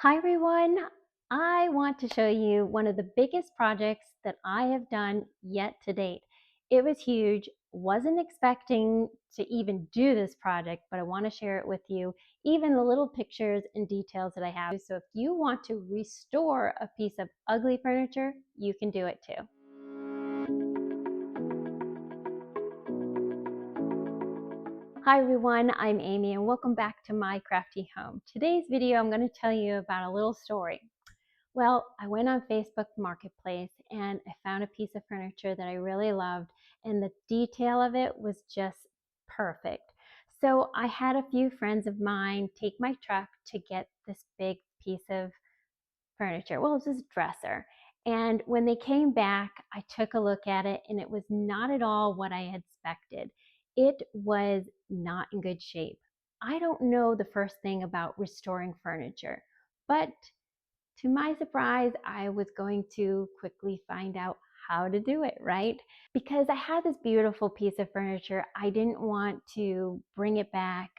Hi everyone! I want to show you one of the biggest projects that I have done yet to date. It was huge, wasn't expecting to even do this project, but I want to share it with you, even the little pictures and details that I have. So if you want to restore a piece of ugly furniture, you can do it too. Hi everyone, I'm Amy and welcome back to my crafty home. Today's video I'm going to tell you about a little story. Well, I went on Facebook Marketplace and I found a piece of furniture that I really loved, and the detail of it was just perfect. So I had a few friends of mine take my truck to get this big piece of furniture. Well, it was this dresser. And when they came back, I took a look at it and it was not at all what I had expected. It was not in good shape. I don't know the first thing about restoring furniture, but to my surprise, I was going to quickly find out how to do it, right? Because I had this beautiful piece of furniture, I didn't want to bring it back.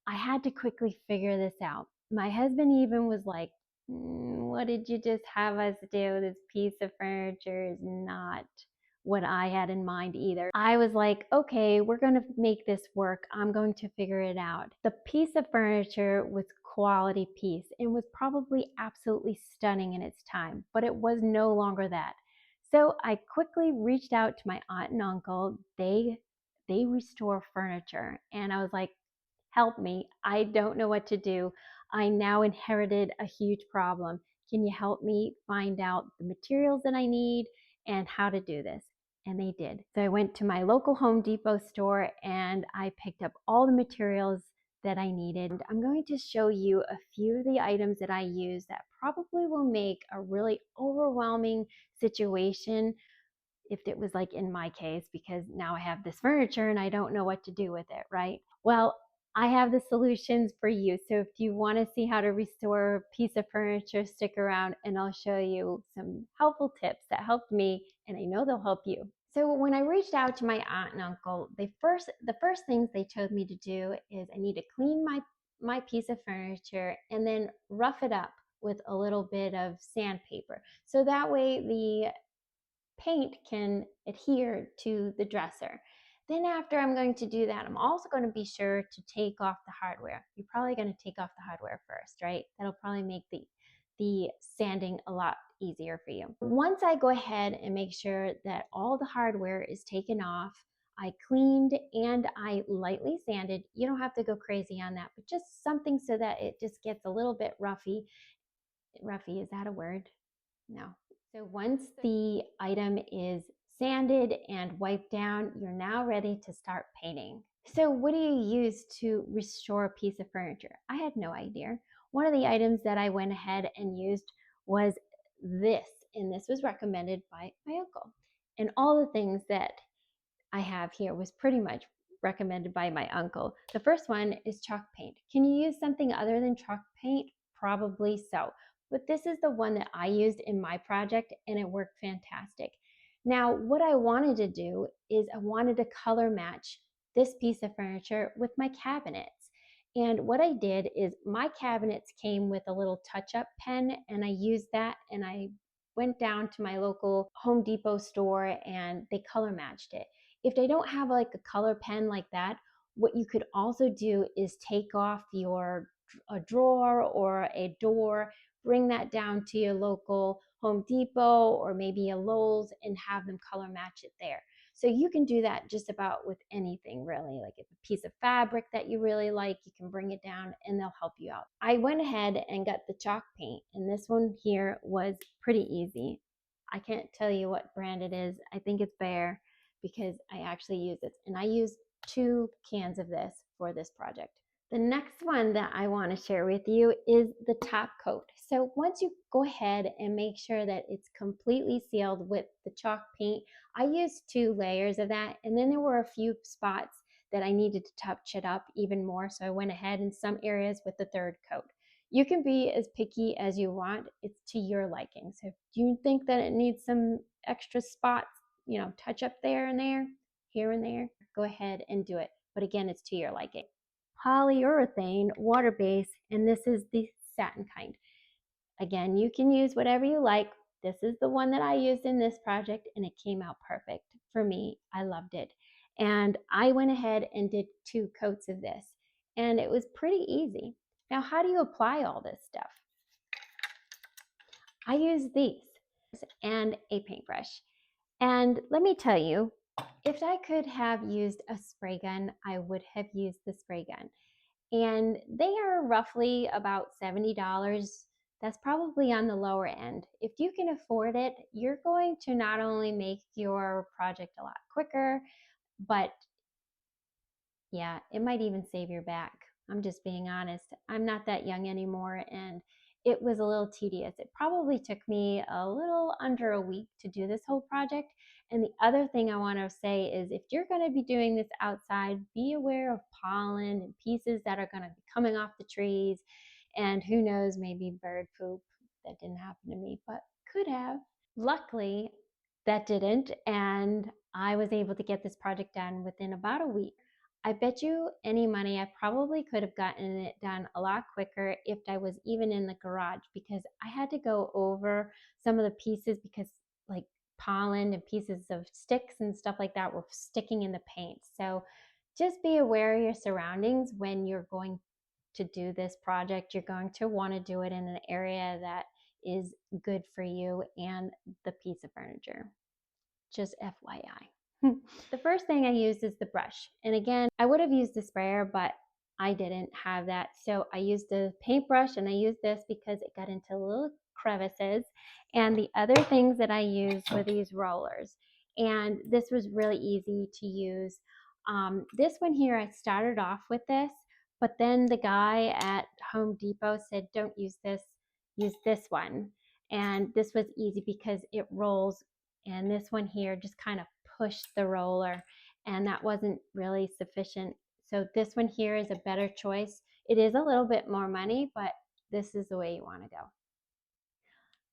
I had to quickly figure this out. My husband even was like, what did you just have us do? This piece of furniture is not what I had in mind either. I was like, okay, we're going to make this work. I'm going to figure it out. The piece of furniture was quality piece and was probably absolutely stunning in its time, but it was no longer that. So I quickly reached out to my aunt and uncle. They restore furniture, and I was like, help me. I don't know what to do. I now inherited a huge problem. Can you help me find out the materials that I need and how to do this? And they did. So I went to my local Home Depot store and I picked up all the materials that I needed. I'm going to show you a few of the items that I use that probably will make a really overwhelming situation if it was like in my case, because now I have this furniture and I don't know what to do with it, right? Well, I have the solutions for you. So if you want to see how to restore a piece of furniture, stick around and I'll show you some helpful tips that helped me and I know they'll help you. So when I reached out to my aunt and uncle, the first things they told me to do is I need to clean my piece of furniture and then rough it up with a little bit of sandpaper. So that way the paint can adhere to the dresser. Then after I'm going to do that, I'm also going to be sure to take off the hardware. You're probably going to take off the hardware first, right? That'll probably make the sanding a lot easier for you. Once I go ahead and make sure that all the hardware is taken off, I cleaned and I lightly sanded. You don't have to go crazy on that, but just something so that it just gets a little bit roughy. Roughy, is that a word? No. So once the item is sanded and wiped down, you're now ready to start painting. So what do you use to restore a piece of furniture? I had no idea. One of the items that I went ahead and used was this, and this was recommended by my uncle. And all the things that I have here was pretty much recommended by my uncle. The first one is chalk paint. Can you use something other than chalk paint? Probably so. But this is the one that I used in my project and it worked fantastic. Now, what I wanted to do is I wanted to color match this piece of furniture with my cabinets. And what I did is my cabinets came with a little touch-up pen and I used that and I went down to my local Home Depot store and they color matched it. If they don't have like a color pen like that, what you could also do is take off a drawer or a door, bring that down to your local Home Depot or maybe a Lowe's and have them color match it there. So you can do that just about with anything really. Like if a piece of fabric that you really like, you can bring it down and they'll help you out. I went ahead and got the chalk paint and this one here was pretty easy. I can't tell you what brand it is. I think it's Bear because I actually use it. And I used 2 cans of this for this project. The next one that I want to share with you is the top coat. So once you go ahead and make sure that it's completely sealed with the chalk paint, I used 2 layers of that. And then there were a few spots that I needed to touch it up even more. So I went ahead in some areas with the 3rd coat. You can be as picky as you want. It's to your liking. So if you think that it needs some extra spots, touch up there and there, here and there, go ahead and do it. But again, it's to your liking. Polyurethane, water-based, and this is the satin kind. Again, you can use whatever you like. This is the one that I used in this project and it came out perfect for me. I loved it. And I went ahead and did 2 coats of this and it was pretty easy. Now, how do you apply all this stuff? I use these and a paintbrush. And let me tell you, if I could have used a spray gun, I would have used the spray gun. And they are roughly about $70. That's probably on the lower end. If you can afford it, you're going to not only make your project a lot quicker, but yeah, it might even save your back. I'm just being honest. I'm not that young anymore and it was a little tedious. It probably took me a little under a week to do this whole project. And the other thing I want to say is if you're going to be doing this outside, be aware of pollen and pieces that are going to be coming off the trees. And who knows, maybe bird poop. That didn't happen to me, but could have. Luckily, that didn't. And I was able to get this project done within about a week. I bet you any money I probably could have gotten it done a lot quicker if I was even in the garage because I had to go over some of the pieces because like pollen and pieces of sticks and stuff like that were sticking in the paint. So just be aware of your surroundings when you're going to do this project. You're going to want to do it in an area that is good for you and the piece of furniture. Just FYI. The first thing I used is the brush. And again, I would have used the sprayer, but I didn't have that. So I used the paintbrush and I used this because it got into little crevices. And the other things that I used were these rollers. And this was really easy to use. This one here, I started off with this, but then the guy at Home Depot said, don't use this, use this one. And this was easy because it rolls. And this one here just kind of pushed the roller and that wasn't really sufficient. So this one here is a better choice. It is a little bit more money, but this is the way you want to go.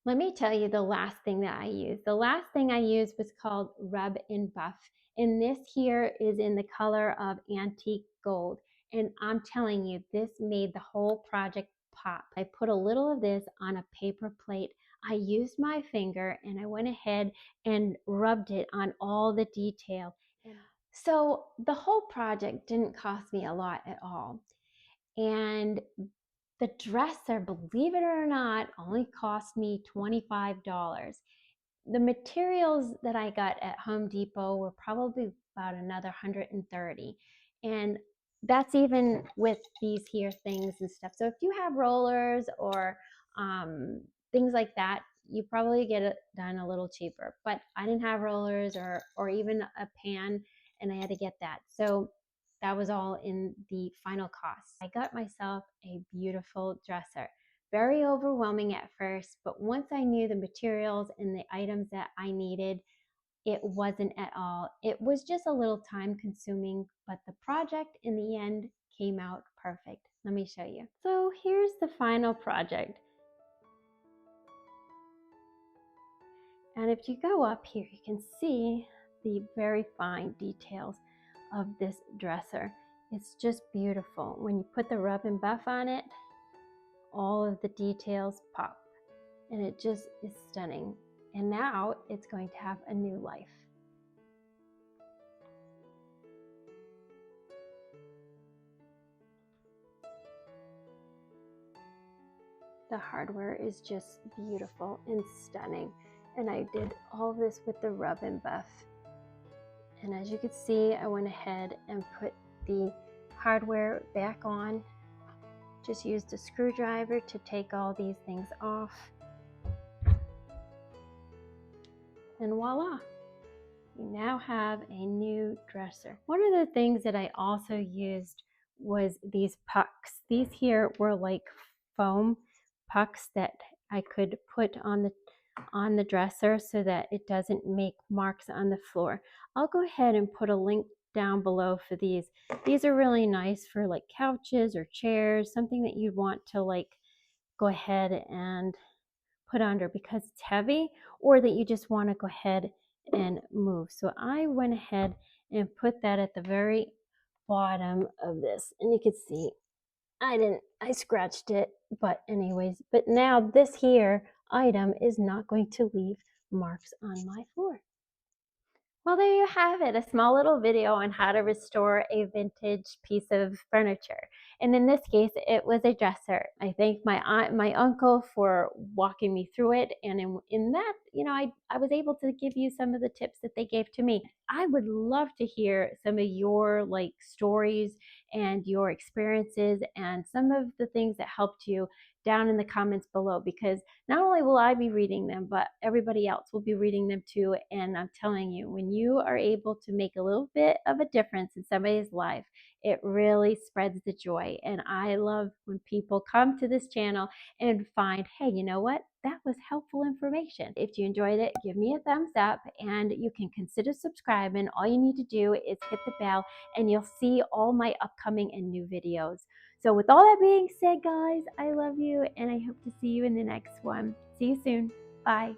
Let me tell you the last thing that I used. The last thing I used was called Rub and Buff. And this here is in the color of antique gold. And I'm telling you, this made the whole project pop. I put a little of this on a paper plate. I used my finger and I went ahead and rubbed it on all the detail. So the whole project didn't cost me a lot at all. And the dresser, believe it or not, only cost me $25. The materials that I got at Home Depot were probably about another 130. And that's even with these here things and stuff. So if you have rollers or things like that, you probably get it done a little cheaper. But I didn't have rollers or even a pan, and I had to get that. So that was all in the final cost. I got myself a beautiful dresser. Very overwhelming at first, but once I knew the materials and the items that I needed, it wasn't at all. It was just a little time consuming, but the project in the end came out perfect. Let me show you. So here's the final project. And if you go up here, you can see the very fine details of this dresser. It's just beautiful. When you put the rub and buff on it, all of the details pop and it just is stunning. And now it's going to have a new life. The hardware is just beautiful and stunning. And I did all this with the rub and buff. And as you can see, I went ahead and put the hardware back on. Just used a screwdriver to take all these things off. And voila, you now have a new dresser. One of the things that I also used was these pucks. These here were like foam pucks that I could put on the dresser so that it doesn't make marks on the floor. I'll go ahead and put a link down below for these. These are really nice for like couches or chairs, something that you'd want to like go ahead and put under because it's heavy, or that you just want to go ahead and move. So I went ahead and put that at the very bottom of this, and you can see I scratched it, but anyways, but now this here item is not going to leave marks on my floor. Well, there you have it, a small little video on how to restore a vintage piece of furniture. And in this case, it was a dresser. I thank my aunt, my uncle for walking me through it. And in that, I was able to give you some of the tips that they gave to me. I would love to hear some of your stories and your experiences and some of the things that helped you down in the comments below, because not only will I be reading them, but everybody else will be reading them too. And I'm telling you, when you are able to make a little bit of a difference in somebody's life, it really spreads the joy. And I love when people come to this channel and find, hey, you know what? That was helpful information. If you enjoyed it, give me a thumbs up and you can consider subscribing. All you need to do is hit the bell and you'll see all my upcoming and new videos. So with all that being said, guys, I love you and I hope to see you in the next one. See you soon. Bye.